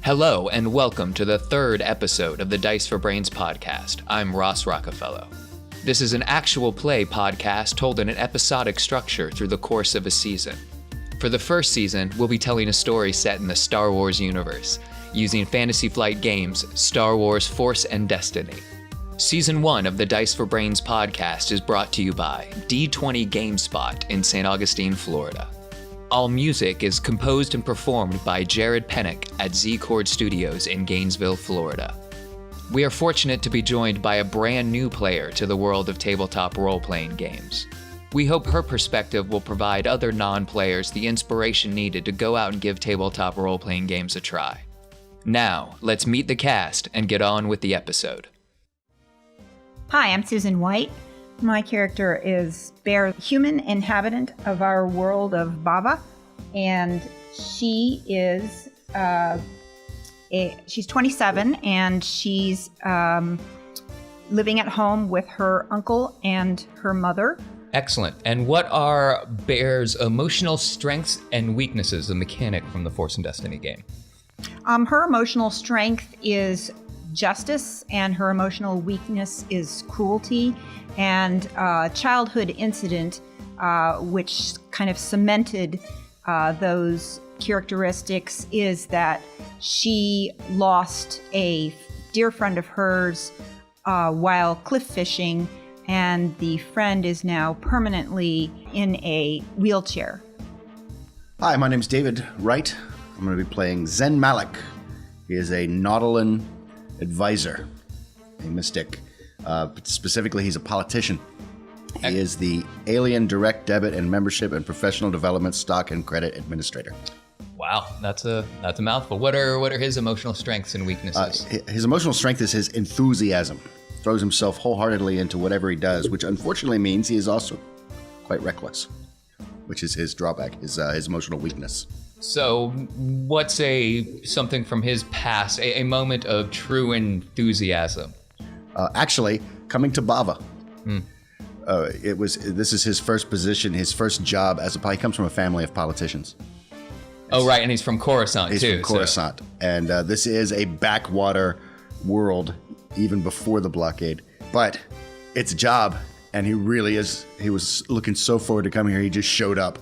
Hello and welcome to the third episode of the Dice for Brains podcast. I'm Ross Rockefeller. This is an actual play podcast told in an episodic structure through the course of a season. For the first season, we'll be telling a story set in the Star Wars universe, using Fantasy Flight Games' Star Wars Force and Destiny. Season 1 of the Dice for Brains podcast is brought to you by D20 GameSpot in St. Augustine, Florida. All music is composed and performed by Jared Pennick at Z-Chord Studios in Gainesville, Florida. We are fortunate to be joined by a brand new player to the world of tabletop role-playing games. We hope her perspective will provide other non-players the inspiration needed to go out and give tabletop role-playing games a try. Now, let's meet the cast and get on with the episode. Hi, I'm Susan White. My character is Bear, human inhabitant of our world of Bava, and she is she's 27 and she's living at home with her uncle and her mother. Excellent. And what are Bear's emotional strengths and weaknesses, the mechanic from the Force and Destiny game? Her emotional strength is justice, and her emotional weakness is cruelty. And a childhood incident which kind of cemented those characteristics is that she lost a dear friend of hers while cliff fishing, and the friend is now permanently in a wheelchair. Hi, my name's David Wright. I'm going to be playing Zen Malik. He is a Nautolan advisor, a mystic. Specifically, he's a politician. He is the Alien Direct Debit and Membership and Professional Development Stock and Credit Administrator. Wow, that's a mouthful. What are his emotional strengths and weaknesses? His emotional strength is his enthusiasm. Throws himself wholeheartedly into whatever he does, which unfortunately means he is also quite reckless, which is his drawback, his emotional weakness. So, what's something from his past, a moment of true enthusiasm? Actually, coming to Bava. This is his first position, his first job he comes from a family of politicians. Oh, right, and he's from Coruscant, too. He's from Coruscant, and this is a backwater world even before the blockade. But it's a job, and he was looking so forward to coming here, he just showed up.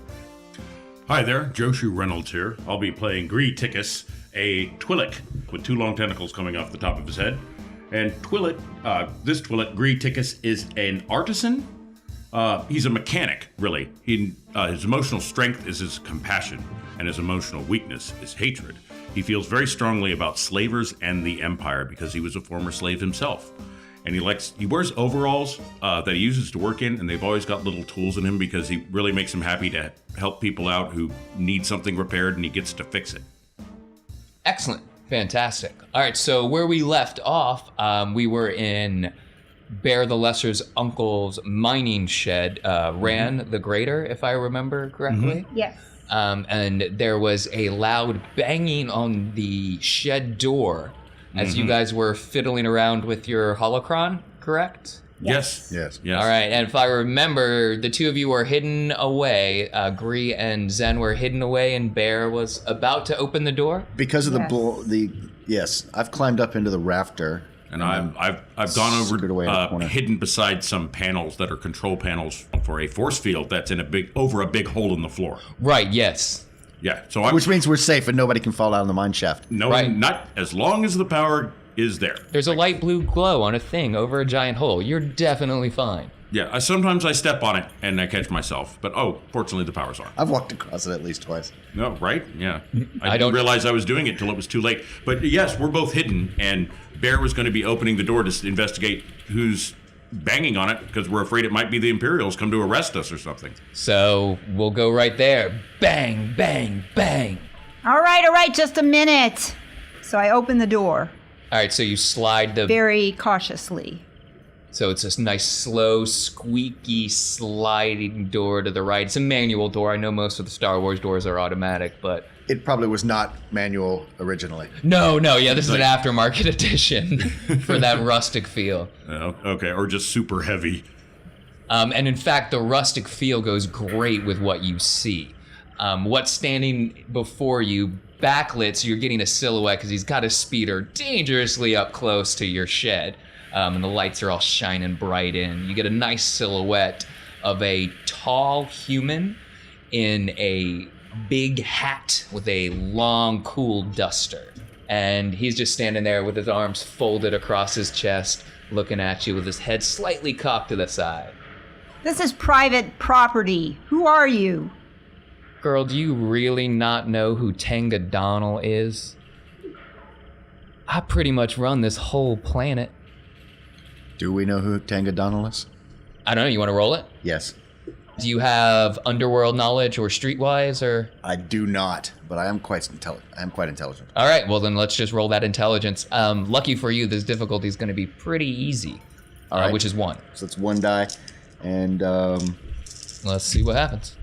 Hi there, Joshu Reynolds here. I'll be playing Gree Tickus, a Twi'lek with two long tentacles coming off the top of his head. And this Twi'lek, Gree Tickus, is an artisan. He's a mechanic, really. His emotional strength is his compassion, and his emotional weakness is hatred. He feels very strongly about slavers and the Empire because he was a former slave himself. And he wears overalls that he uses to work in, and they've always got little tools in him because he really makes him happy to help people out who need something repaired, and he gets to fix it. Excellent. Fantastic. All right, so where we left off, we were in Bear the Lesser's uncle's mining shed, Ran the Greater, if I remember correctly. Mm-hmm. Yes. And there was a loud banging on the shed door as you guys were fiddling around with your holocron, correct? Yes. All right, and if I remember, the two of you were hidden away. Gree and Zen were hidden away, and Bear was about to open the door. Because of yes, I've climbed up into the rafter, and I've gone over hidden beside some panels that are control panels for a force field that's over a big hole in the floor. Right. Yes. Yeah. So which means we're safe and nobody can fall out of the mine shaft. No, right. Not as long as the power is there. There's a light blue glow on a thing over a giant hole. You're definitely fine. Yeah, sometimes I step on it and I catch myself, but fortunately the power's on. I've walked across it at least twice. No, right? Yeah. I didn't realize I was doing it till it was too late. But yes, we're both hidden, and Bear was going to be opening the door to investigate who's banging on it because we're afraid it might be the Imperials come to arrest us or something. So we'll go right there. Bang, bang, bang. All right, just a minute. So I open the door. All right, so you slide very cautiously. So it's this nice, slow, squeaky, sliding door to the right. It's a manual door. I know most of the Star Wars doors are automatic, but... It probably was not manual originally. No, yeah, this is an aftermarket edition for that rustic feel. Okay, or just super heavy. And in fact, the rustic feel goes great with what you see. What's standing before you backlit, so you're getting a silhouette because he's got his speeder dangerously up close to your shed. And the lights are all shining bright in. You get a nice silhouette of a tall human in a big hat with a long, cool duster. And he's just standing there with his arms folded across his chest, looking at you with his head slightly cocked to the side. This is private property. Who are you? Girl, do you really not know who Tenga Donnell is? I pretty much run this whole planet. Do we know who Tenga Donnell is? I don't know, you want to roll it? Yes. Do you have underworld knowledge or streetwise, or? I do not, but I am quite intelligent. All right, well then let's just roll that intelligence. Lucky for you, this difficulty is going to be pretty easy, All right. Which is 1. So it's 1 die, and Let's see what happens.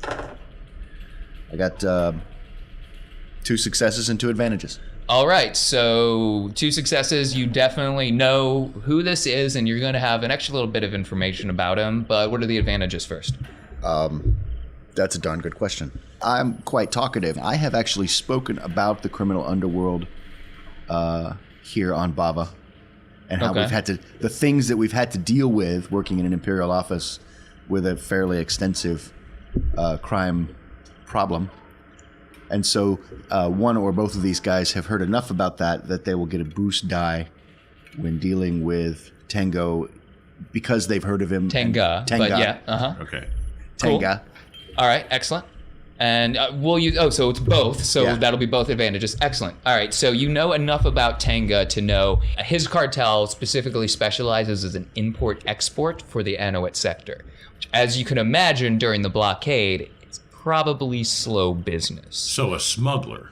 I got 2 successes and 2 advantages. All right, so 2 successes. You definitely know who this is, and you're going to have an extra little bit of information about him. But what are the advantages first? That's a darn good question. I'm quite talkative. I have actually spoken about the criminal underworld here on Bava, and how Okay. the things that we've had to deal with working in an Imperial office with a fairly extensive crime problem. And so one or both of these guys have heard enough about that they will get a boost die when dealing with Tango because they've heard of him. Tenga. Tenga. But yeah, Okay. Tenga. All right, excellent. And so it's both, so Yeah. that'll be both advantages. Excellent. All right, so you know enough about Tenga to know his cartel specifically specializes as an import-export for the Anuit sector. Which, as you can imagine, during the blockade, it's probably slow business. So a smuggler.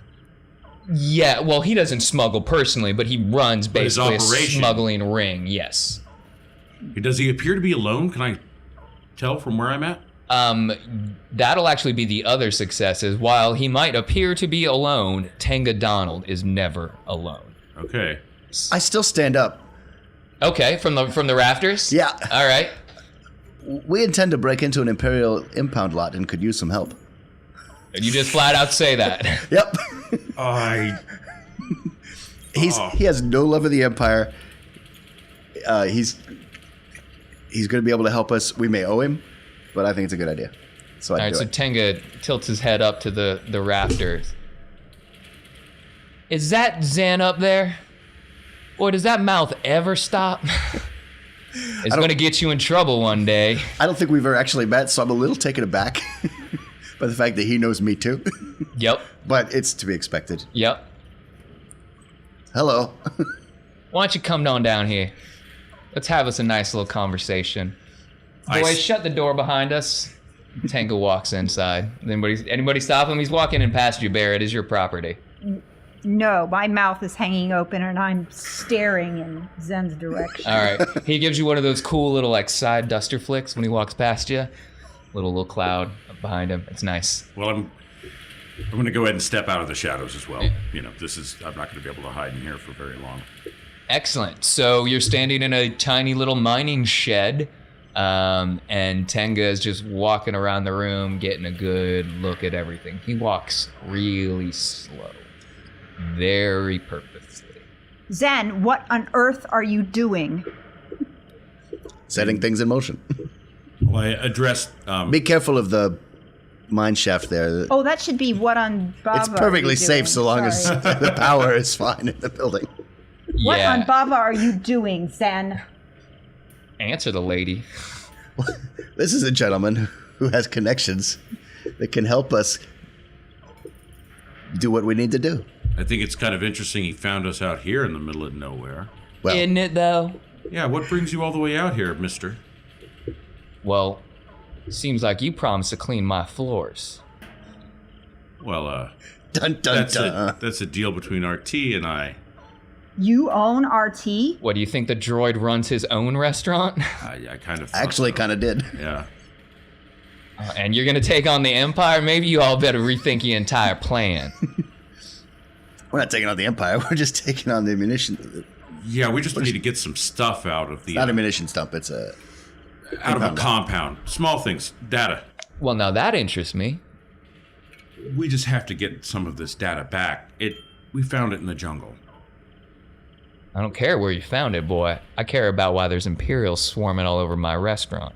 Yeah, well, he doesn't smuggle personally, but he runs But his basically a operation. smuggling ring, yes. Does he appear to be alone? Can I tell from where I'm at? That'll actually be the other successes. While he might appear to be alone, Tenga Donald is never alone. Okay. I still stand up. Okay, from the rafters? Yeah. All right. We intend to break into an Imperial impound lot and could use some help. And you just flat out say that. Yep. He has no love of the Empire. He's going to be able to help us. We may owe him, but I think it's a good idea. So All I right, do so it. Tenga tilts his head up to the rafters. Is that Zen up there? Or does that mouth ever stop? It's going to get you in trouble one day. I don't think we've ever actually met, so I'm a little taken aback by the fact that he knows me too. Yep. But it's to be expected. Yep. Hello. Why don't you come on down here? Let's have us a nice little conversation. Boys, shut the door behind us. Tenga walks inside. Anybody stop him? He's walking in past you, Bear. It is your property. No, my mouth is hanging open and I'm staring in Zen's direction. All right. He gives you one of those cool little like side duster flicks when he walks past you. Little cloud up behind him. It's nice. Well, I'm going to go ahead and step out of the shadows as well. You know, I'm not going to be able to hide in here for very long. Excellent. So you're standing in a tiny little mining shed, and Tenga is just walking around the room, getting a good look at everything. He walks really slow, very purposely. Zen, what on earth are you doing? Setting things in motion. Well, I addressed... Be careful of the mine shaft there. Oh, that should be what on Bava It's are perfectly you safe doing? so long as Sorry. the power is fine in the building. What Yeah. on Bava are you doing, Zen? Answer the lady. This is a gentleman who has connections that can help us do what we need to do. I think it's kind of interesting he found us out here in the middle of nowhere. Well, Isn't it, though? Yeah, what brings you all the way out here, mister? Well, seems like you promised to clean my floors. Well, dun dun dun. that's a deal between RT and I. You own RT? What, do you think the droid runs his own restaurant? I kind of thought Actually, so. kind of did. Yeah. And you're gonna take on the Empire? Maybe you all better rethink your entire plan. We're not taking on the Empire. We're just taking on the ammunition. Yeah, we just need to get some stuff out of the... Not a munition stump. It's a out of a compound. Small things. Data. Well, now that interests me. We just have to get some of this data back. We found it in the jungle. I don't care where you found it, boy. I care about why there's Imperials swarming all over my restaurant.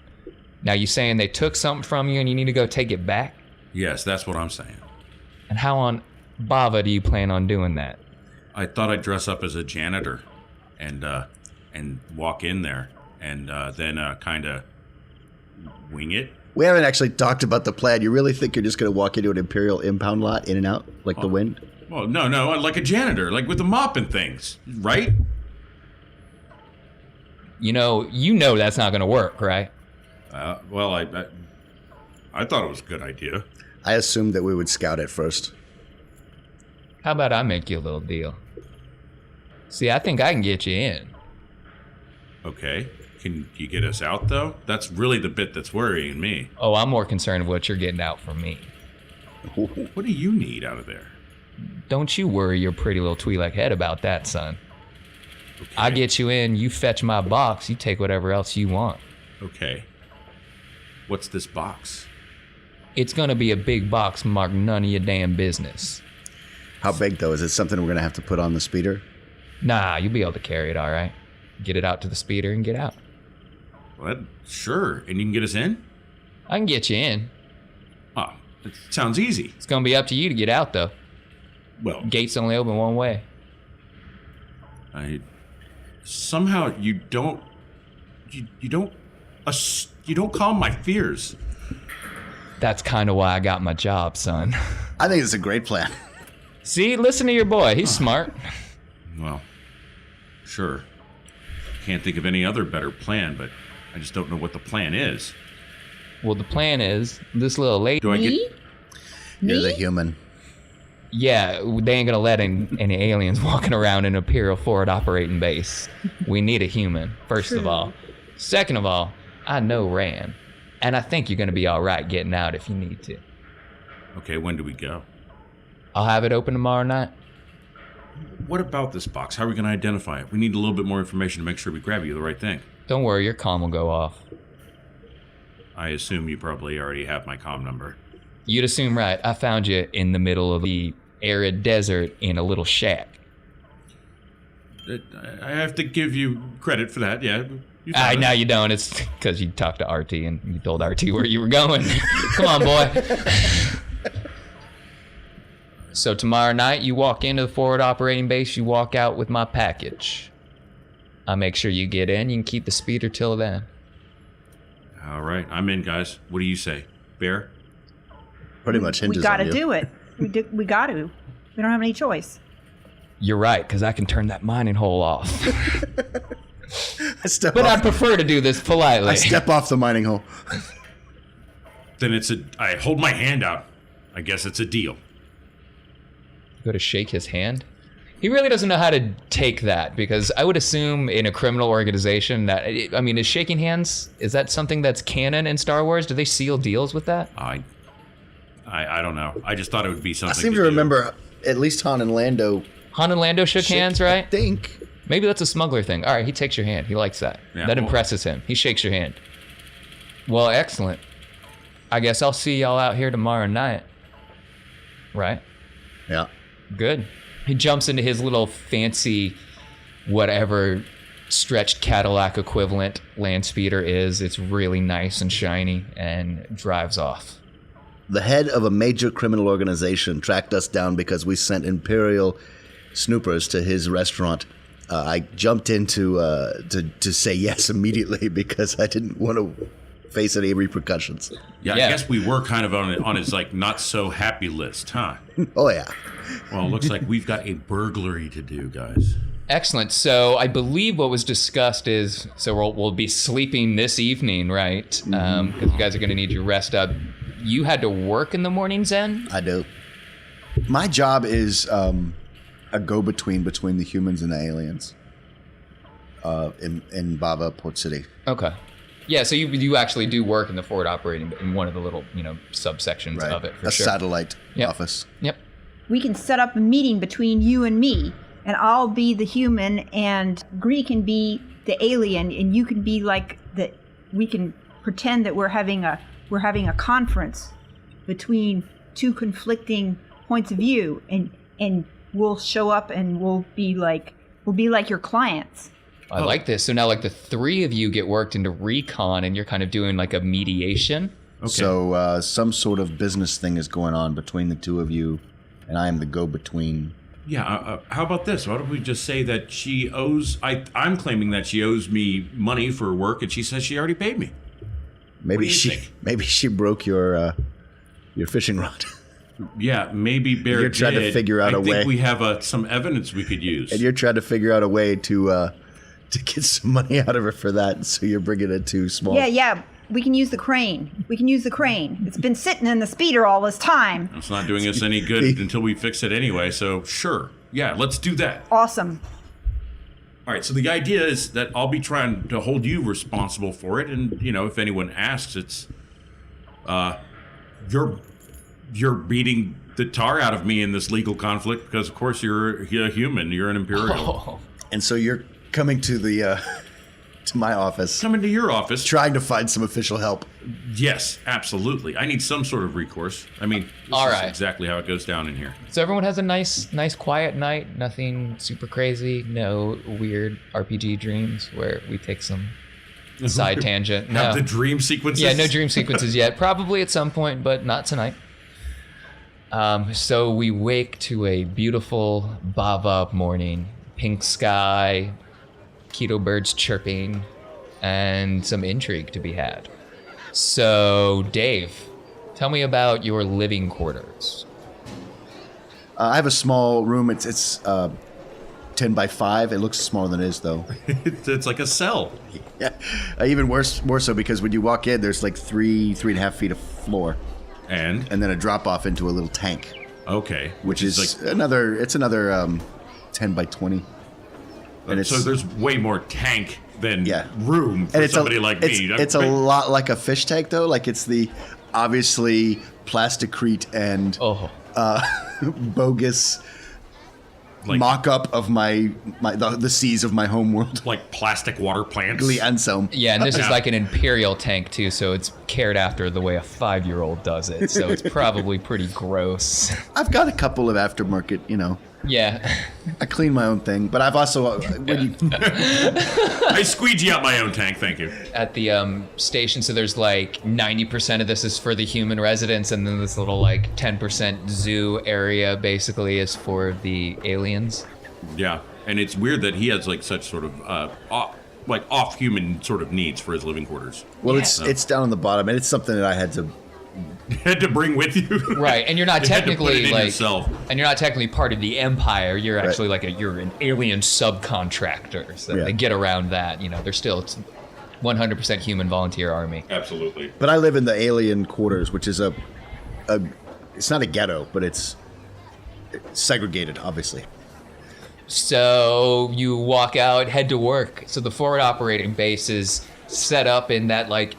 Now, you saying they took something from you and you need to go take it back? Yes, that's what I'm saying. And how on Bava do you plan on doing that? I thought I'd dress up as a janitor and walk in there and then kind of wing it. We haven't actually talked about the plan. You really think you're just going to walk into an Imperial impound lot, in and out, like the wind? Well, no, like a janitor, like with the mop and things, right? You know that's not going to work, right? Well, I thought it was a good idea. I assumed that we would scout it first. How about I make you a little deal? See, I think I can get you in. Okay. Can you get us out, though? That's really the bit that's worrying me. Oh, I'm more concerned with what you're getting out from me. What do you need out of there? Don't you worry your pretty little Twi'lek head about that, son. Okay. I get you in, you fetch my box, you take whatever else you want. Okay. What's this box? It's gonna be a big box marked none of your damn business. How big, though? Is it something we're going to have to put on the speeder? Nah, you'll be able to carry it, all right? Get it out to the speeder and get out. What? Sure. And you can get us in? I can get you in. Oh, it sounds easy. It's gonna be up to you to get out, though. Well, Gates only open one way. somehow you don't calm my fears. That's kind of why I got my job, son. I think it's a great plan. See, listen to your boy. He's smart. Well, sure. Can't think of any other better plan, but I just don't know what the plan is. Well, the plan is this little lady. Do I get? You're the human. Yeah, they ain't gonna let any aliens walking around an Imperial forward operating base. We need a human, first of all. Second of all, I know Ran, and I think you're gonna be all right getting out if you need to. Okay, when do we go? I'll have it open tomorrow night. What about this box? How are we going to identify it? We need a little bit more information to make sure we grab you the right thing. Don't worry, your comm will go off. I assume you probably already have my comm number. You'd assume right. I found you in the middle of the arid desert in a little shack. I have to give you credit for that, yeah. No, you don't. It's because you talked to RT and you told RT where you were going. Come on, boy. So tomorrow night, you walk into the forward operating base, you walk out with my package. I make sure you get in. You can keep the speeder till then. All right, I'm in, guys. What do you say? Bear? Pretty much hinges We got on to you. do it. We got to. We don't have any choice. You're right, because I can turn that mining hole off. But I'd prefer to do this politely. I step off the mining hole. Then I hold my hand out. I guess it's a deal. Go to shake his hand? He really doesn't know how to take that, because I would assume in a criminal organization that, I mean, is shaking hands, is that something that's canon in Star Wars? Do they seal deals with that? I don't know. I just thought it would be something. I seem to do. remember at least Han and Lando. Han and Lando shook hands, right? I think. Maybe that's a smuggler thing. All right, he takes your hand. He likes that. Yeah, That well- impresses him. He shakes your hand. Well, excellent. I guess I'll see y'all out here tomorrow night. Right? Yeah. Good. He jumps into his little fancy, whatever stretched Cadillac equivalent land speeder is. It's really nice and shiny, and drives off. The head of a major criminal organization tracked us down because we sent Imperial snoopers to his restaurant. I jumped in to say yes immediately because I didn't want to face any repercussions. Yeah, Yeah. I guess we were kind of on his like not so happy list, huh? Oh, yeah. Well, it looks like we've got a burglary to do, guys. Excellent. So I believe what was discussed is, so we'll be sleeping this evening, right? Because you guys are going to need your rest up. You had to work in the morning, Zen? I do. My job is a go-between between the humans and the aliens in Bava, Port City. Okay. Yeah, so you actually do work in the forward operating in one of the little, subsections Right. of it, for a sure. satellite Yep. office. Yep. We can set up a meeting between you and me, and I'll be the human, and Gree can be the alien, and you can be like we can pretend that we're having a conference between two conflicting points of view, and we'll show up and we'll be like your clients. I like this. So now like the three of you get worked into recon and you're kind of doing like a mediation. Okay. So some sort of business thing is going on between the two of you, and I am the go-between. Yeah, how about this? Why don't we just say that she owes... I'm claiming that she owes me money for work, and she says she already paid me. Maybe What do you think? maybe she broke your fishing rod. Yeah, maybe Bear You're trying to did. figure out I a think way. we have some evidence we could use. And you're trying to figure out a way to get some money out of her for that, so you're bringing it to small. Yeah. We can use the crane. It's been sitting in the speeder all this time. It's not doing us any good until we fix it anyway, so sure. Yeah, let's do that. Awesome. All right, so the idea is that I'll be trying to hold you responsible for it, and, if anyone asks, it's... You're beating the tar out of me in this legal conflict because, of course, you're a human. You're an Imperial. Oh. And so you're coming to the to my office, Come into your office. trying to find some official help. Yes, absolutely. I need some sort of recourse. I mean, this All is right. exactly how it goes down in here. So everyone has a nice quiet night. Nothing super crazy. No weird RPG dreams where we take some side tangent. No. Have the dream sequences? Yeah, no dream sequences yet. Probably at some point, but not tonight. So we wake to a beautiful Bava morning. Pink sky, keto birds chirping, and some intrigue to be had. So, Dave, tell me about your living quarters. I have a small room. It's 10 by 5. It looks smaller than it is, though. It's like a cell. Yeah, even more so because when you walk in, there's like 3.5 feet of floor, And then a drop off into a little tank, okay, which is like another 10 by 20. And so there's way more tank than Yeah. room for somebody like me. It's a lot like a fish tank, though. Like it's the obviously plasticrete and Oh, bogus like, mock-up of the seas of my homeworld. like plastic water plants. Lee Anselm. yeah, and this is Yeah. like an Imperial tank, too, so it's cared after the way a 5-year-old does it, so it's probably pretty gross. I've got a couple of aftermarket, Yeah. I clean my own thing, but I've also I squeegee out my own tank, thank you. At the station, so there's like 90% of this is for the human residents, and then this little like 10% zoo area basically is for the aliens. Yeah, and it's weird that he has like such sort of off-human sort of needs for his living quarters. well, Yeah. it's down on the bottom, and it's something that I had to. Had to bring with you, Right, and you're not You had to put technically it in like, yourself. and you're not technically part of the Empire. You're actually you're an alien subcontractor. So Yeah. they get around that. They're still it's 100% human volunteer army. Absolutely. But I live in the alien quarters, which is it's not a ghetto, but it's segregated, obviously. So you walk out, head to work. So the forward operating base is set up in that like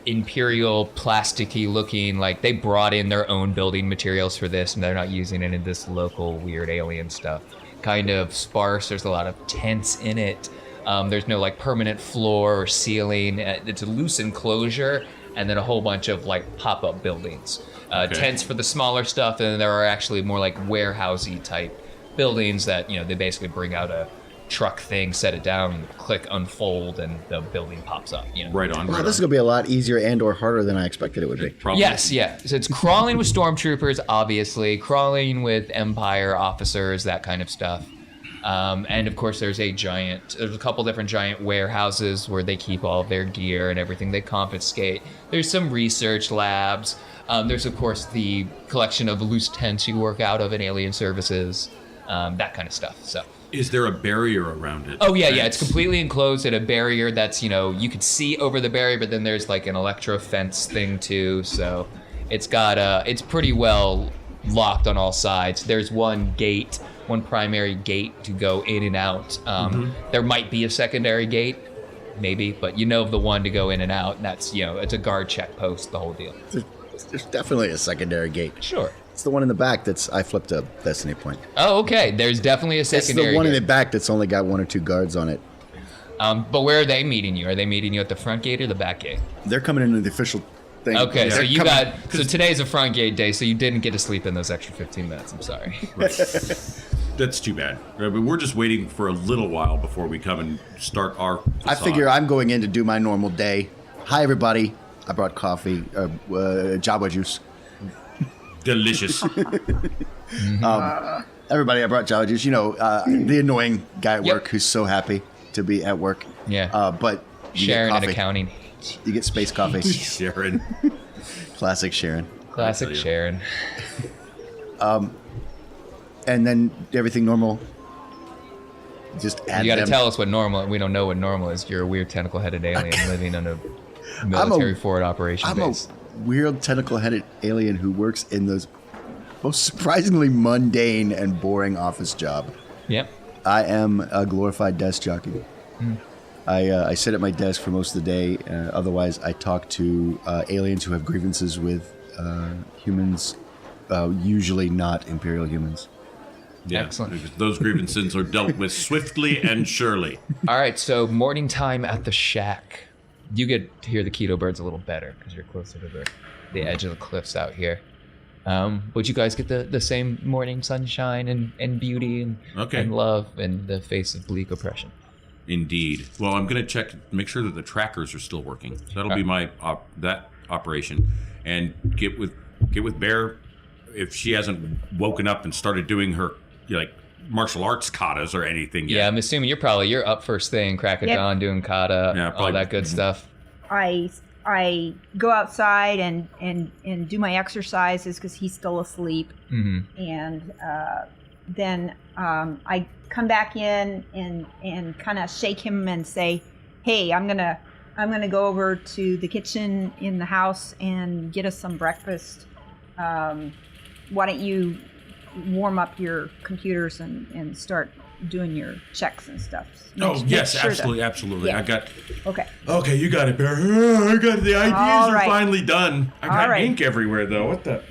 Imperial plasticky looking, like they brought in their own building materials for this and they're not using any of this local weird alien stuff. Kind of sparse. There's a lot of tents in it. There's no like permanent floor or ceiling. It's a loose enclosure and then a whole bunch of like pop-up buildings. Okay. Tents for the smaller stuff, and then there are actually more like warehousey type buildings that they basically bring out a truck thing, set it down, click unfold, and the building pops up. Right on. Well, Right this is on. gonna be a lot easier and/or harder than I expected it would be. Probably. Yes, yeah. So it's crawling with stormtroopers, obviously, crawling with Empire officers, that kind of stuff. And of course, there's a couple different giant warehouses where they keep all of their gear and everything they confiscate. There's some research labs. There's of course the collection of loose tents you work out of in alien services, that kind of stuff. So. Is there a barrier around it? Oh yeah, it's completely enclosed at a barrier that's you could see over the barrier, but then there's like an electro fence thing too. So it's got it's pretty well locked on all sides. There's one primary gate to go in and out. There might be a secondary gate, maybe, but of the one to go in and out. And that's it's a guard check post, the whole deal. There's definitely a secondary gate. Sure. It's the one in the back I flipped a destiny point. Oh, okay. There's definitely a It's secondary the one in gate. the back that's only got 1 or 2 guards on it. But where are they meeting you? Are they meeting you at the front gate or the back gate? They're coming into the official thing. Okay, so They're you coming- got so today's a front gate day, so you didn't get to sleep in those extra 15 minutes. I'm sorry. That's too bad. But we're just waiting for a little while before we come and start our facade. I figure I'm going in to do my normal day. Hi, everybody. I brought coffee, Java juice. Delicious. Everybody, I brought Java juice. You know, the annoying guy at Yep. work who's so happy to be at work. Yeah. But you Sharon get and coffee. accounting. You get space coffee. Sharon. Classic Sharon. Classic you. Sharon. And then everything normal. Just add You got to them. tell us what normal. We don't know what normal is. You're a weird tentacle-headed alien living on a military forward operation I'm base. a weird tentacle-headed alien who works in the most surprisingly mundane and boring office job. Yep. I am a glorified desk jockey. I sit at my desk for most of the day. Otherwise, I talk to aliens who have grievances with humans, usually not Imperial humans. Yeah. Excellent. Those grievances are dealt with swiftly and surely. All right, so morning time at the shack. You get to hear the keto birds a little better because you're closer to the edge of the cliffs out here. Would you guys get the same morning sunshine and beauty and love in the face of bleak oppression? Indeed. Well, I'm going to check, make sure that the trackers are still working. So that'll be my that operation, and get with Bear if she hasn't woken up and started doing her martial arts katas or anything yet. Yeah, I'm assuming you're up first thing, crack of Yep. dawn, doing kata, Yeah, all probably. that good stuff. I go outside and do my exercises because he's still asleep, and then I come back in and kind of shake him and say, "Hey, I'm gonna go over to the kitchen in the house and get us some breakfast. Why don't you warm up your computers and start doing your checks and stuff?" Oh, yes, absolutely. Yeah. I got... Okay. Okay, you got it, Bear. I got the ideas All are right. finally done. I got All right. ink everywhere, though. What the...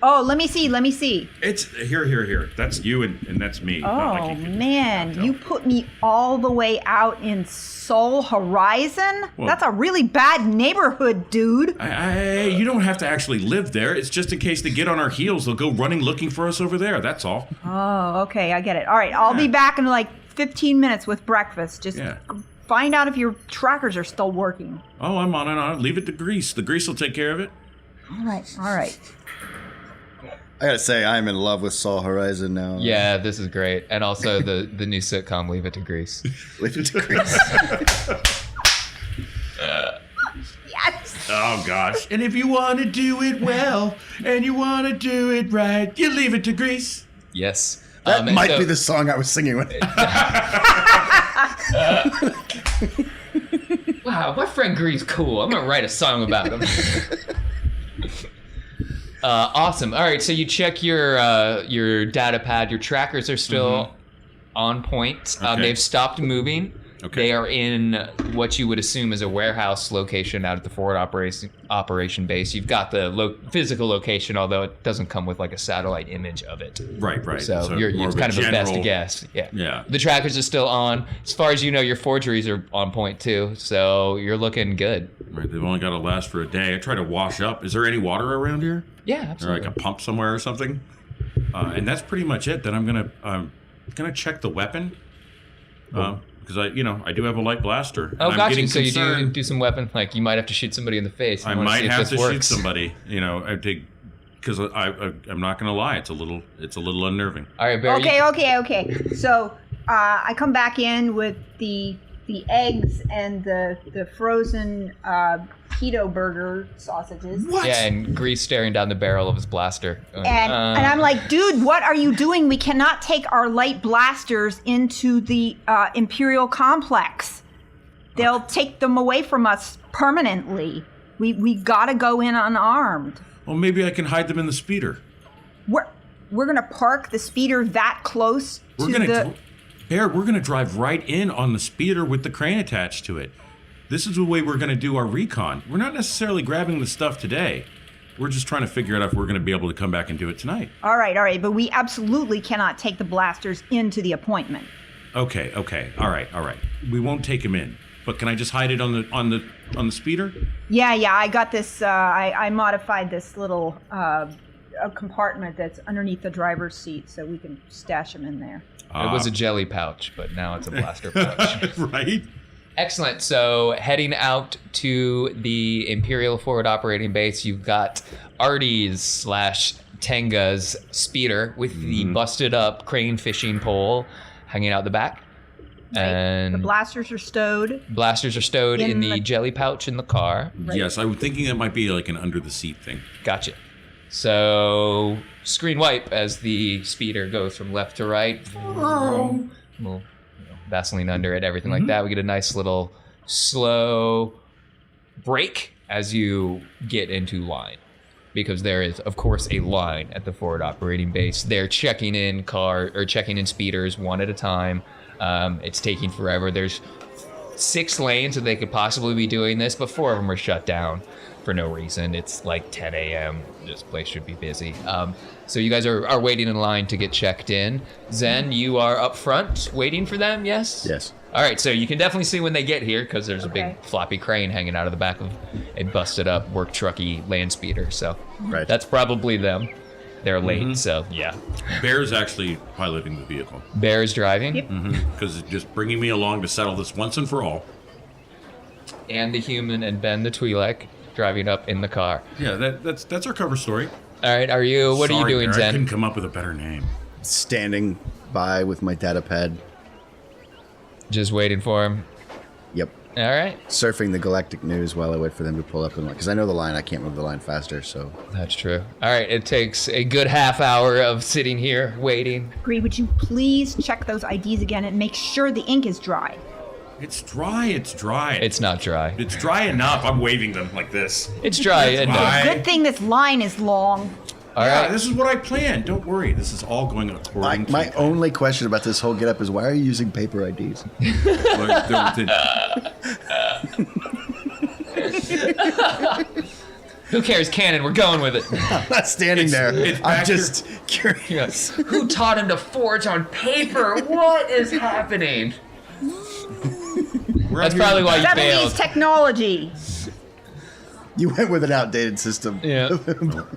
Oh, let me see. It's... Here. That's you and that's me. Not like Oh you can man, tell. you put me all the way out in Soul Horizon? Well- That's a really bad neighborhood, dude. You don't have to actually live there. It's just in case they get on our heels, they'll go running looking for us over there. That's all. Oh, okay, I get it. All right, I'll be back in like 15 minutes with breakfast. Just Yeah. find out if your trackers are still working. Oh, I'm on it. Leave it to Grease. The Grease will take care of it. All right. I gotta say, I'm in love with Soul Horizon now. Yeah, this is great. And also the new sitcom, Leave It to Grease. Leave it to Grease. Yes. Oh, gosh. And if you want to do it well and you want to do it right, you leave it to Grease. Yes. That And might so- be the song I was singing with. Wow, my friend Grease cool. I'm gonna write a song about him. Awesome. All right, so you check your Datapad. Your trackers are still on point. Okay. They've stopped moving. Okay. They are in what you would assume is a warehouse location out at the forward operation base. You've got the physical location, although it doesn't come with like a satellite image of it. Right. So more you're of a kind of a best general- guess. Yeah. Yeah. The trackers are still on. As far as you know, your forgeries are on point too. So you're looking good. Right, they've only got to last for a day. I try to wash up. Is there any water around here? Yeah, Or absolutely. like a pump somewhere or something? And that's pretty much it. Then I'm gonna check the weapon. Because I do have a light blaster. And Oh, I'm gotcha. getting So you concerned. do some weapon, like you might have to shoot somebody in the face. I You wanna might see if have this to works. shoot somebody. Because I'm not gonna lie, it's a little unnerving. All right, Barry. Okay. So I come back in with the eggs and the frozen keto burger sausages. What? Yeah, and Grease staring down the barrel of his blaster. And I'm like, dude, what are you doing? We cannot take our light blasters into the Imperial complex. They'll take them away from us permanently. We gotta go in unarmed. Well, maybe I can hide them in the speeder. We're gonna park the speeder that close to the. Bear, we're gonna drive right in on the speeder with the crane attached to it. This is the way we're gonna do our recon. We're not necessarily grabbing the stuff today. We're just trying to figure out if we're gonna be able to come back and do it tonight. All right, but we absolutely cannot take the blasters into the appointment. Okay. All right. We won't take them in. But can I just hide it on the speeder? Yeah, I got this. I modified this little a compartment that's underneath the driver's seat, so we can stash them in there. It was a jelly pouch, but now it's a blaster pouch. Right. Excellent. So heading out to the Imperial forward operating base, you've got Artie's / Tenga's speeder with the busted up crane fishing pole hanging out the back. Right. And The blasters are stowed. blasters are stowed in the jelly pouch in the car. Right. Yes, I was thinking it might be like an under the seat thing. Gotcha. So screen wipe as the speeder goes from left to right. Little, Vaseline under it, everything like that. We get a nice little slow break as you get into line. Because there is, of course, a line at the forward operating base. They're checking in speeders one at a time. It's taking forever. There's 6 lanes that they could possibly be doing this, but 4 of them are shut down for no reason. It's like 10 a.m. This place should be busy. So you guys are waiting in line to get checked in. Zen, you are up front waiting for them, yes? Yes. All right, so you can definitely see when they get here because there's a Okay. big floppy crane hanging out of the back of a busted up work trucky land speeder. So Right. that's probably them. They're late, so yeah. Bear's actually piloting the vehicle. Bear's driving. Yep. Because it's just bringing me along to settle this once and for all. And the human and Ben the Twi'lek driving up in the car. Yeah, that's our cover story. All right, what are you Sorry, doing, Bear, I Zen? couldn't come up with a better name. Standing by with my datapad. Just waiting for him. Yep. All right, Surfing the galactic news while I wait for them to pull up and because I know the line. I can't move the line faster. So that's true. All right, it takes a good half hour of sitting here waiting. Bree, would you please check those IDs again and make sure the ink is dry? It's dry. It's not dry. It's dry enough. I'm waving them like this. It's dry enough. fine. Good thing this line is long. All Yeah, right. this is what I planned. Don't worry. This is all going according to my plan. only question about this whole getup is why are you using paper IDs? Who cares? Canon, we're going with it. I'm not standing there. it's I'm back just curious. Yes. Who taught him to forge on paper? What is happening? That's probably why you 70s failed. technology. You went with an outdated system. Yeah.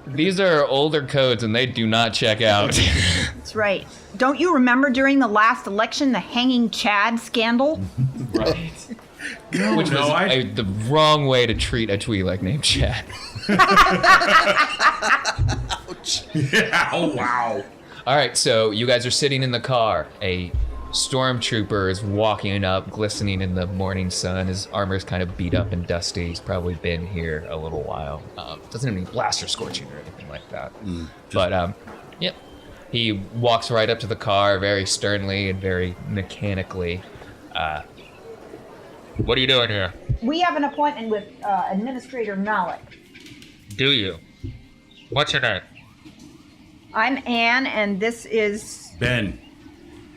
These are older codes and they do not check out. That's right. Don't you remember during the last election the hanging Chad scandal? Right. Which was the wrong way to treat a Twi'lek named Chad. Yeah, oh, wow. All right, so you guys are sitting in the car. A stormtrooper is walking up, glistening in the morning sun. His armor's kind of beat up and dusty. He's probably been here a little while. Doesn't have any blaster scorching or anything like that. But, yep. He walks right up to the car very sternly and very mechanically. What are you doing here? We have an appointment with Administrator Malik. Do you? What's your name? I'm Anne, and this is... Ben.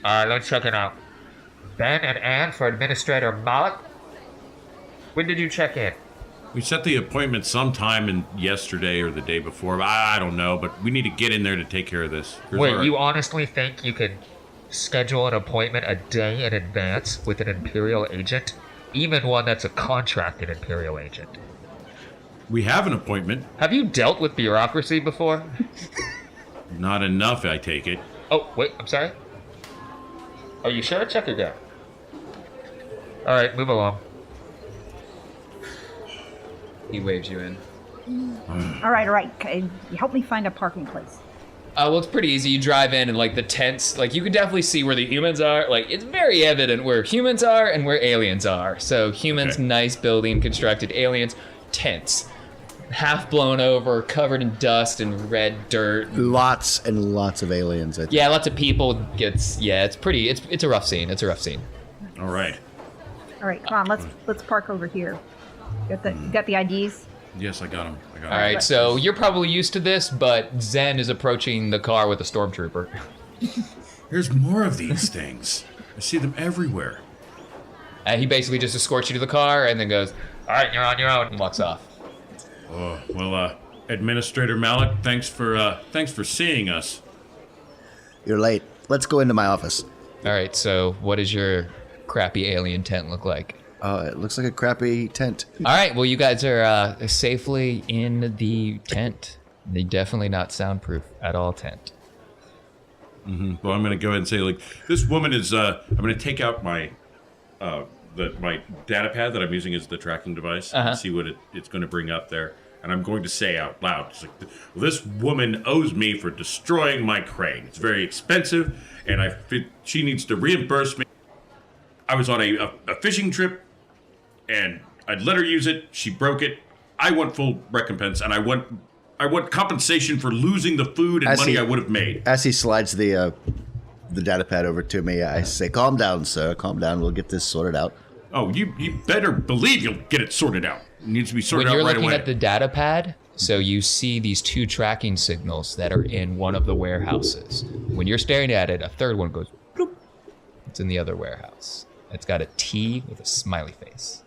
Let's check it out. Ben and Anne for Administrator Malik? When did you check in? We set the appointment sometime in yesterday or the day before. I don't know, but we need to get in there to take care of this. Here's Wait, our- you honestly think you could schedule an appointment a day in advance with an Imperial agent? Even one that's a contracted Imperial agent. We have an appointment. Have you dealt with bureaucracy before? Not enough, I take it. Oh, wait, I'm sorry? Are you sure? Check again. Alright, move along. He waves you in. All right. Can you help me find a parking place? Well, it's pretty easy. You drive in and, like, the tents, like, you can definitely see where the humans are. Like, it's very evident where humans are and where aliens are. So, humans, Okay. nice building, constructed. Aliens, tents. Half blown over, covered in dust and red dirt. Lots and lots of aliens. I think. Yeah, lots of people. It's a rough scene. It's a rough scene. All right. All right, come on. Let's park over here. Got the IDs? Yes, I got him. All right, so you're probably used to this, but Zen is approaching the car with a stormtrooper. Here's more of these things. I see them everywhere. He basically just escorts you to the car and then goes, "All right, you're on your own," and walks off. Oh, well, Administrator Malik, thanks for seeing us. You're late. Let's go into my office. All right, so what does your crappy alien tent look like? It looks like a crappy tent. All right, well, you guys are safely in the tent. They definitely not soundproof at all tent. Well, I'm going to go ahead and say, like, this woman is. I'm going to take out my my data pad that I'm using as the tracking device and see what it's going to bring up there. And I'm going to say out loud, it's like, well, this woman owes me for destroying my crane. It's very expensive, and she needs to reimburse me. I was on a fishing trip, and I'd let her use it. She broke it. I want full recompense, and I want compensation for losing the food and money I would have made. As he slides the data pad over to me, I say, "Calm down, sir. Calm down. We'll get this sorted out." Oh, you better believe you'll get it sorted out. It needs to be sorted out right away. When you're looking at the data pad, so you see these 2 tracking signals that are in one of the warehouses. When you're staring at it, a third one goes bloop. It's in the other warehouse. It's got a T with a smiley face.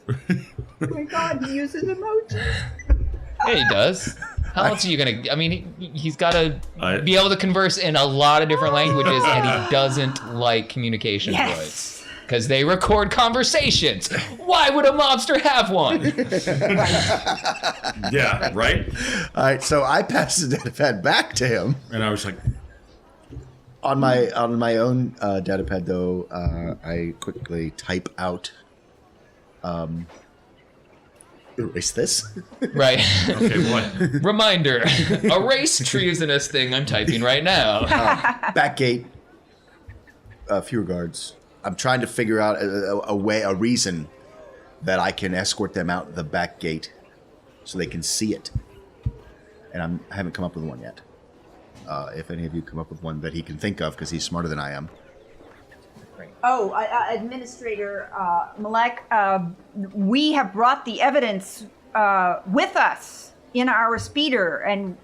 Oh my God, he uses emojis. Yeah, he does. How else are you gonna? I mean, he's got to be able to converse in a lot of different languages, and he doesn't like communication voice because they record conversations. Why would a mobster have one? Yeah, right. All right, so I pass the data pad back to him. And I was like, On my own data pad, though, I quickly type out. Erase this. Right. okay, what? Reminder: erase treasonous thing I'm typing right now. Back gate. Fewer guards. I'm trying to figure out a reason that I can escort them out the back gate, so they can see it. And I haven't come up with one yet. If any of you come up with one that he can think of, because he's smarter than I am. Oh, Administrator Malek, we have brought the evidence with us in our speeder, and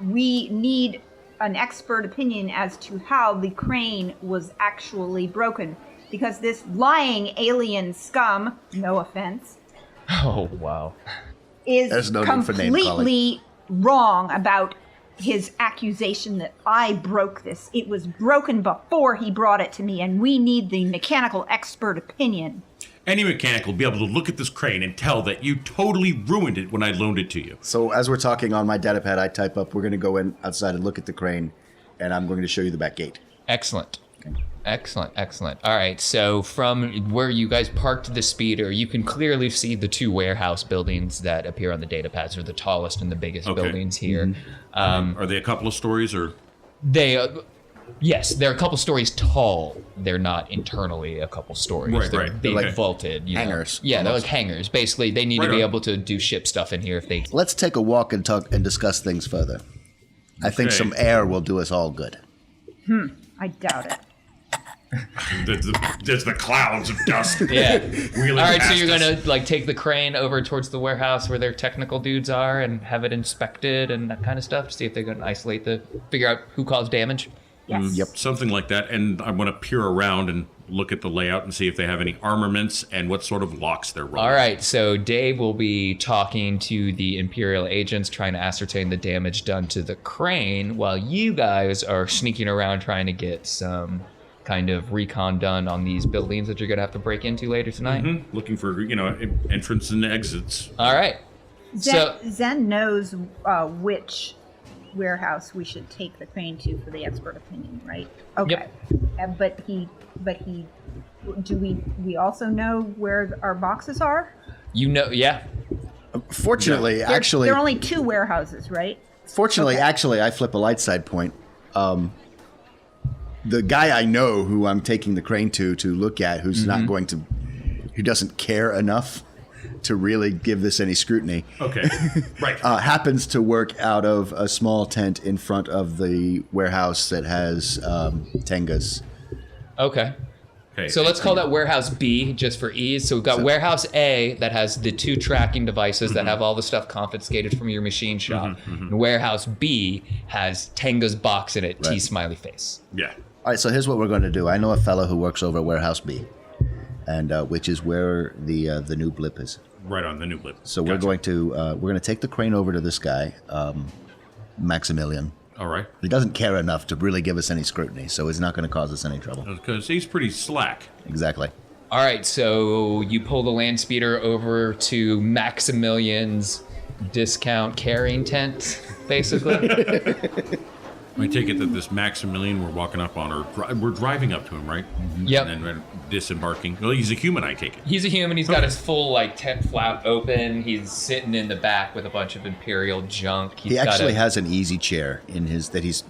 we need an expert opinion as to how the crane was actually broken. Because this lying alien scum, no offense, Oh wow. is no need for name calling. completely wrong about his accusation that I broke this. It was broken before he brought it to me, and we need the mechanical expert opinion. Any mechanic will be able to look at this crane and tell that you totally ruined it when I loaned it to you. So as we're talking on my data pad, I type up, we're going to go in outside and look at the crane, and I'm going to show you the back gate. Excellent. Excellent. All right, so from where you guys parked the speeder, you can clearly see the 2 warehouse buildings that appear on the data pads are the tallest and the biggest buildings here. Are they a couple of stories or? Yes, they're a couple stories tall. They're not internally a couple stories. They're big, They're like vaulted. hangars. Yeah, Almost. they're like hangars. Basically, they need to be able to do ship stuff in here if they... Let's take a walk and talk and discuss things further. I think some air will do us all good. I doubt it. There's the clouds of dust. Yeah. Wheeling All right, so past you're us. gonna like take the crane over towards the warehouse where their technical dudes are and have it inspected and that kind of stuff to see if they're gonna figure out who caused damage. Yes. Yep. Something like that, and I want to peer around and look at the layout and see if they have any armaments and what sort of locks they're rolling. All right, so Dave will be talking to the Imperial agents, trying to ascertain the damage done to the crane, while you guys are sneaking around trying to get some kind of recon done on these buildings that you're gonna have to break into later tonight. Looking for, entrance and exits. All right. Zen knows which warehouse we should take the crane to for the expert opinion, right? Okay. Yep. Do we also know where our boxes are? Yeah. Fortunately, There actually, are only 2 warehouses, right? actually, I flip a light side point. The guy I know who I'm taking the crane to look at, who's not going to, who doesn't care enough to really give this any scrutiny. Okay, right. Happens to work out of a small tent in front of the warehouse that has Tengas. Okay. So let's call that warehouse B just for ease. So we've got warehouse A that has the 2 tracking devices that have all the stuff confiscated from your machine shop. And warehouse B has Tenga's box in it, T smiley face. Yeah. All right, so here's what we're going to do. I know a fellow who works over at warehouse B, and which is where the new blip is. Right on the new blip. So we're going to take the crane over to this guy, Maximilian. All right. He doesn't care enough to really give us any scrutiny, so he's not going to cause us any trouble. Because he's pretty slack. Exactly. All right, so you pull the land speeder over to Maximilian's discount carrying tent, basically. I take it that this Maximilian we're walking up on, or we're driving up to him, right? Yep. And then we're disembarking. Well, he's a human, I take it. He's a human. He's got his full tent flap open. He's sitting in the back with a bunch of Imperial junk. He actually has an easy chair in his that he's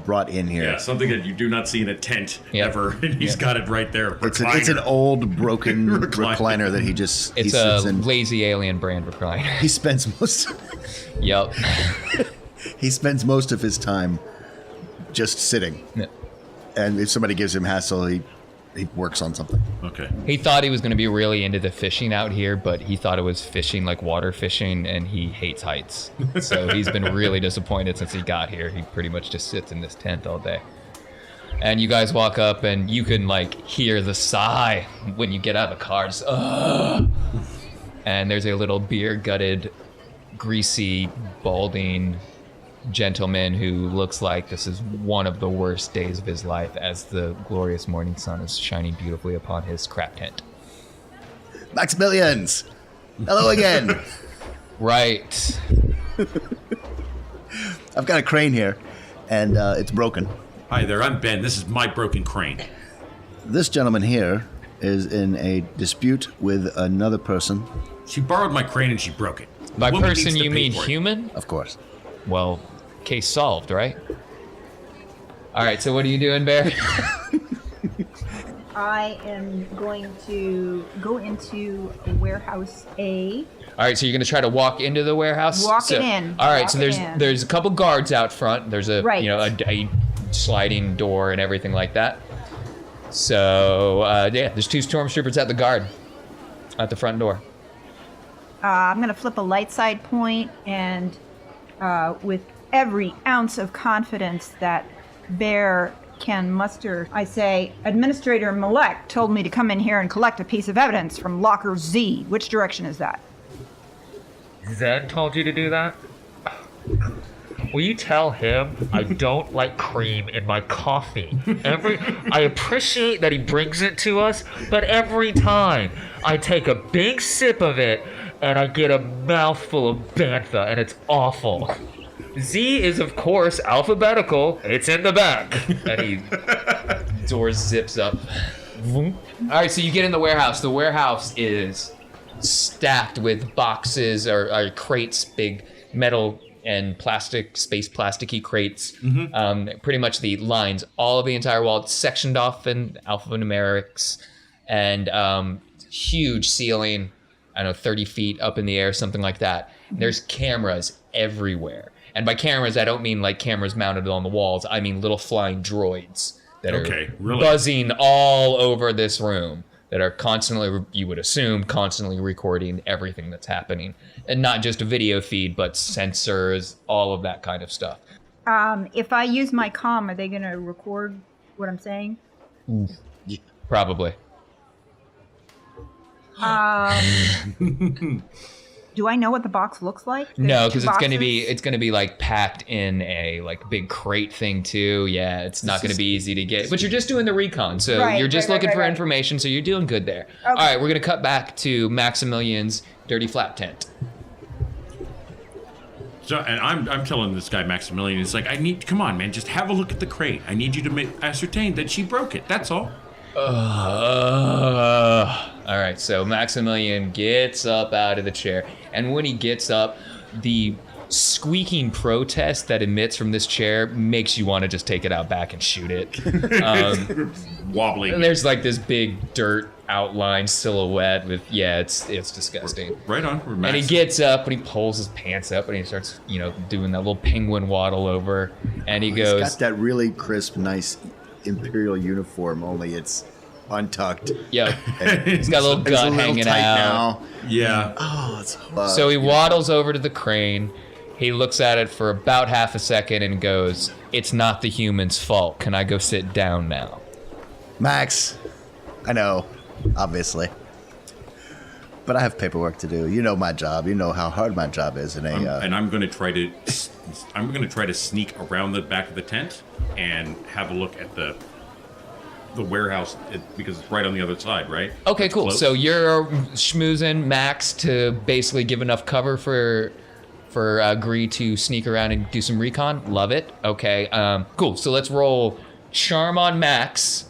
brought in here. Yeah, something that you do not see in a tent ever. And he's got it right there. It's an old broken recliner that he just It's sits a in. lazy alien brand recliner. He spends most. Yep. He spends most of his time just sitting. Yeah. And if somebody gives him hassle, he works on something. Okay. He thought he was going to be really into the fishing out here, but he thought it was fishing like water fishing, and he hates heights. So he's been really disappointed since he got here. He pretty much just sits in this tent all day. And you guys walk up, and you can hear the sigh when you get out of the car. Just, ugh. And there's a little beer-gutted, greasy, balding gentleman who looks like this is one of the worst days of his life as the glorious morning sun is shining beautifully upon his crap tent. Maximilians! Hello again! Right. I've got a crane here, and it's broken. Hi there, I'm Ben. This is my broken crane. This gentleman here is in a dispute with another person. She borrowed my crane and she broke it. By Woman person, needs to you pay mean for it. human? Of course. Well, case solved, right? All right, so what are you doing, Bear? I am going to go into warehouse A. All right, so you're going to try to walk into the warehouse? Walk it in. All right, Walk so it in. there's a couple guards out front. There's a Right. a sliding door and everything like that. So, there's two stormtroopers at the guard at the front door. I'm going to flip a light side point, and with every ounce of confidence that Bear can muster, I say, Administrator Malek told me to come in here and collect a piece of evidence from Locker Z. Which direction is that? Zen told you to do that? Will you tell him I don't like cream in my coffee? I appreciate that he brings it to us, but every time I take a big sip of it and I get a mouthful of bantha and it's awful. Z is, of course, alphabetical. It's in the back. And door zips up. All right, so you get in the warehouse. The warehouse is stacked with boxes or crates, big metal and plastic, space plasticky crates. Pretty much the lines, all of the entire wall. It's sectioned off in alphanumerics, and huge ceiling, I don't know, 30 feet up in the air, something like that. There's cameras everywhere. And by cameras, I don't mean like cameras mounted on the walls. I mean little flying droids that are buzzing all over this room, that are constantly, you would assume, constantly recording everything that's happening. And not just a video feed, but sensors, all of that kind of stuff. If I use my comm, are they going to record what I'm saying? Probably. Do I know what the box looks like? No, There's because two it's gonna be like packed in a big crate thing too. Yeah, it's not gonna be easy to get. But you're just doing the recon, so Right, you're just right, looking right, for right. information. So you're doing good there. Okay. All right, we're gonna cut back to Maximilian's dirty flat tent. So, and I'm telling this guy Maximilian, it's like, come on, man, just have a look at the crate. I need you to ascertain that she broke it. That's all. All right, so Maximilian gets up out of the chair, and when he gets up, the squeaking protest that emits from this chair makes you want to just take it out back and shoot it. Wobbling. And there's this big dirt outline silhouette with, it's disgusting. Right on. And he gets up and he pulls his pants up and he starts, doing that little penguin waddle over, and he goes, He's got that really crisp, nice Imperial uniform, only it's untucked. yeah, he's got a little gun hanging tight out. now. Yeah. Oh, it's So he waddles over to the crane. He looks at it for about half a second and goes, "It's not the human's fault. Can I go sit down now?" Max, I know, obviously, but I have paperwork to do. You know my job. You know how hard my job is. And I'm going to try to sneak around the back of the tent and have a look at the the warehouse because it's right on the other side, right? Okay, It's cool. close. So you're schmoozing Max to basically give enough cover for Gree to sneak around and do some recon. Love it. Okay, cool. So let's roll charm on Max,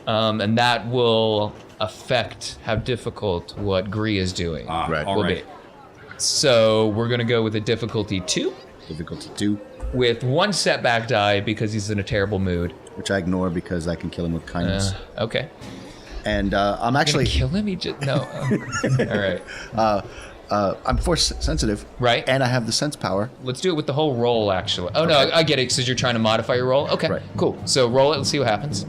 and that will affect how difficult what Gree is doing. Right. All will right. be. So we're gonna go with a difficulty 2, Difficulty 2, with 1 setback die because he's in a terrible mood. which I ignore because I can kill him with kindness. Okay. And I'm actually Kill him? He just no. All right. I'm force sensitive, Right. And I have the sense power. Let's do it with the whole roll, actually. Oh, no, I get it, because you're trying to modify your roll. Okay, Right. cool. So roll it, let's see what happens.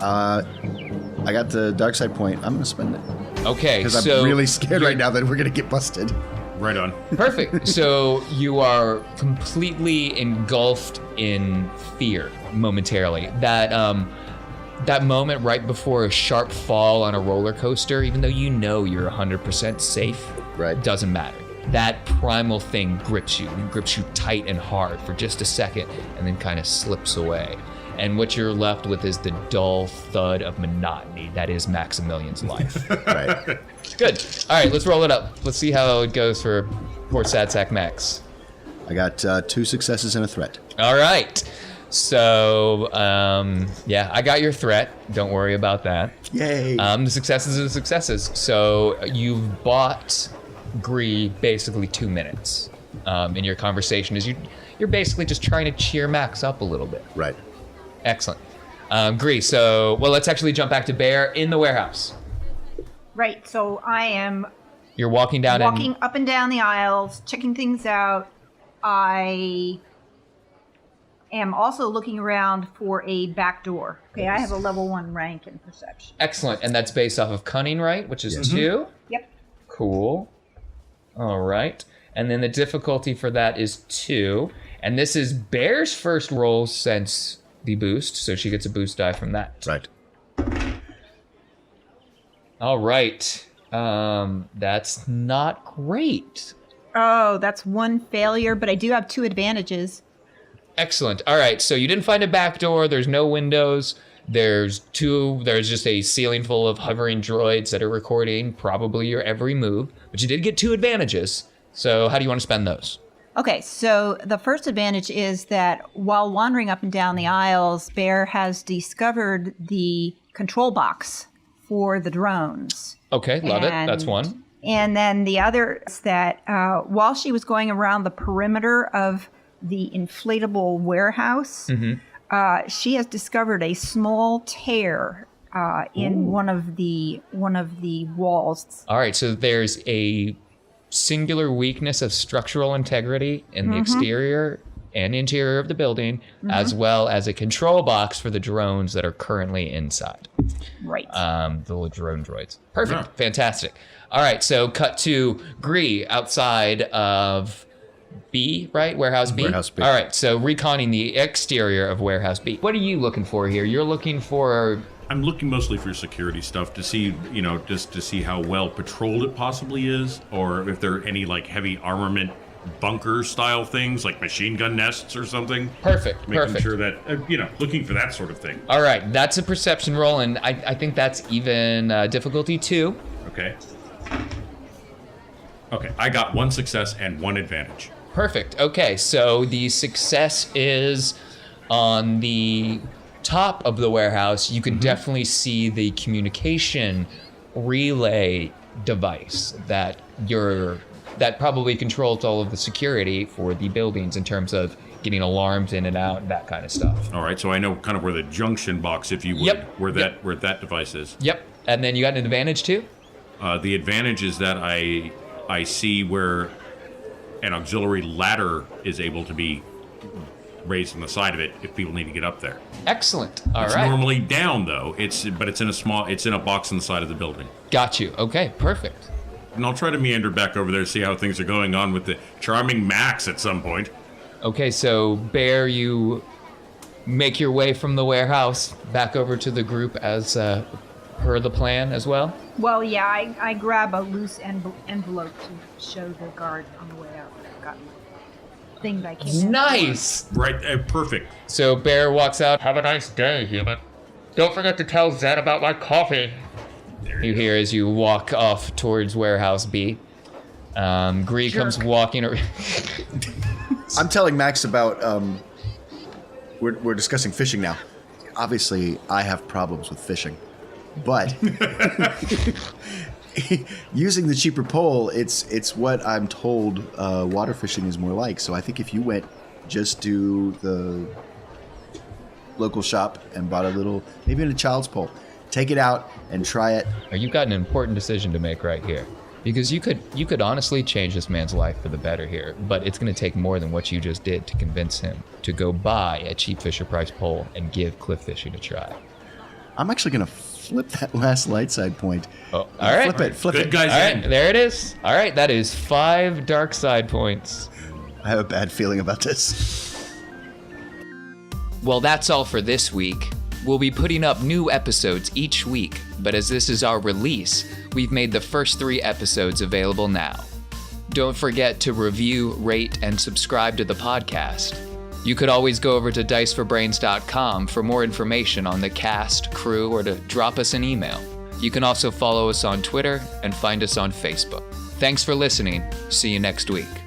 I got the dark side point. I'm gonna spend it Okay, because so... I'm really scared you're- right now that we're gonna get busted. Right on. Perfect. So you are completely engulfed in fear momentarily. That moment right before a sharp fall on a roller coaster, even though you know you're 100% safe, Right. doesn't matter. That primal thing grips you tight and hard for just a second, and then kind of slips away. And what you're left with is the dull thud of monotony that is Maximilian's life. Right. Good. All right, let's roll it up. Let's see how it goes for poor Sad Sack Max. I got 2 successes and a threat. All right. So, yeah, I got your threat. Don't worry about that. Yay! The successes are successes. So you've bought Gree basically 2 minutes in your conversation. You're basically just trying to cheer Max up a little bit. Right. Excellent. Gree, so, well, let's actually jump back to Bear in the warehouse. Right. So I am You're walking down walking up and down the aisles, checking things out. I am also looking around for a back door. Okay, I have a level 1 rank in perception. Excellent. And that's based off of cunning, right? Which is 2. Yep. Cool. All right. And then the difficulty for that is 2. And this is Bear's first roll since the boost, so she gets a boost die from that. Right. All right. That's not great. Oh, that's 1 failure, but I do have 2 advantages. Excellent. All right. So you didn't find a back door. There's no windows. There's just a ceiling full of hovering droids that are recording probably your every move. But you did get 2 advantages. So how do you want to spend those? Okay, so the first advantage is that while wandering up and down the aisles, Bear has discovered the control box for the drones. Okay, love it. That's And- 1. And then the other is that while she was going around the perimeter of the inflatable warehouse, she has discovered a small tear in one of the walls. All right. So there's a singular weakness of structural integrity in the exterior and interior of the building, as well as a control box for the drones that are currently inside. Right. The little drone droids. Perfect. Yeah. Fantastic. All right. So cut to Gree outside of B, right? Warehouse B? Warehouse B. All right. So reconning the exterior of Warehouse B. What are you looking for here? You're looking for... I'm looking mostly for security stuff to see, just to see how well patrolled it possibly is, or if there are any like heavy armament bunker style things like machine gun nests or something. Perfect. Making sure that, looking for that sort of thing. All right. That's a perception roll, and I think that's even difficulty 2. Okay. Okay, I got 1 success and 1 advantage. Perfect. Okay, so the success is on the top of the warehouse. You can definitely see the communication relay device that probably controls all of the security for the buildings in terms of getting alarms in and out, that kind of stuff. All right, so I know kind of where the junction box, if you would, Yep. where that device is. Yep. And then you got an advantage too? The advantage is that I see where an auxiliary ladder is able to be raised on the side of it if people need to get up there. Excellent. All It's right. normally down though. It's in a box on the side of the building. Got you. Okay, perfect. And I'll try to meander back over there to see how things are going on with the charming Max at some point. Okay, so Bear, you make your way from the warehouse back over to the group as per the plan as well? Well, yeah, I grab a loose envelope to show the guard on the way out that I've got things I came in for. Nice! Right, perfect. So Bear walks out. Have a nice day, human. Don't forget to tell Zen about my coffee. You hear as you walk off towards Warehouse B. Gree comes walking around. I'm telling Max about. We're discussing fishing now. Obviously, I have problems with fishing, but using the cheaper pole, it's what I'm told water fishing is more like. So I think if you went just to the local shop and bought a little, maybe a child's pole, take it out and try it. You've got an important decision to make right here. Because you could honestly change this man's life for the better here, but it's going to take more than what you just did to convince him to go buy a cheap Fisher Price pole and give cliff fishing a try. I'm actually going to flip that last light side point. Oh, all right. Flip Good it. guys. All right, there it is. All right, that is 5 dark side points. I have a bad feeling about this. Well, that's all for this week. We'll be putting up new episodes each week, but as this is our release, we've made the first 3 episodes available now. Don't forget to review, rate, and subscribe to the podcast. You could always go over to diceforbrains.com for more information on the cast, crew, or to drop us an email. You can also follow us on Twitter and find us on Facebook. Thanks for listening. See you next week.